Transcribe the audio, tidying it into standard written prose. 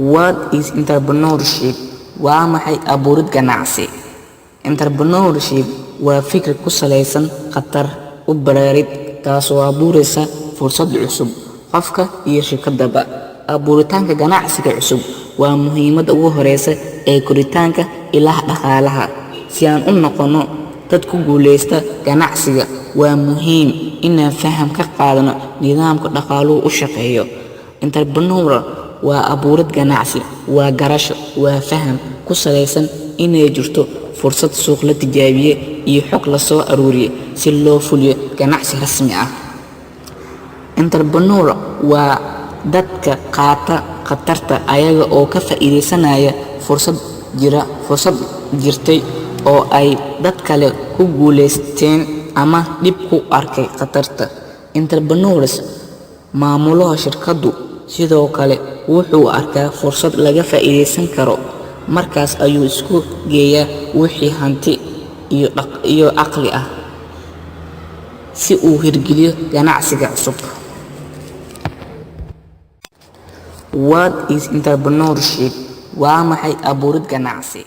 What is entrepreneurship? Waa maxay abuurid ganacsi? Entrepreneurship waa fikir ku salaysan khatar u baraarid taasoo abuuraysa fursad cusub qofka iyo shirkadaba. Abuuritaanka ganacsiga cusub waa muhiimadda ugu horeysa ee koritaanka ilaha dhaqaalaha. Si aan u noqono dad ku guuleysta ganacsiga, waa muhiim inaan faham ka qaadano nidaamka dhaqaaluhu u shaqeeyo. Entrepreneur waa abuurid ganacsi, waa garasho, waa faham ku salaysan inay jirto fursad suuq la tijaabiyay iyo xog la soo aruuriyay si loo fuliyo ganacsi rasmi ah. Entrepreneur waa dadka qaata khatarta ayaga oo ka faa'iideysanaya fursad jirtay oo ay dad kale ku guuleysteen ama dib ku arkay khatarta. Entrepreneurs maamulaha shirkadu sidoo kale wuxuu arkaa fursad laga faa'iideysan karo, markaas ayuu isku geeyaa wixii hanti iyo aqli ah si uu hirgeliyo ganacsiga cusub. What is entrepreneurship? Waa maxay abuurid ganacsi?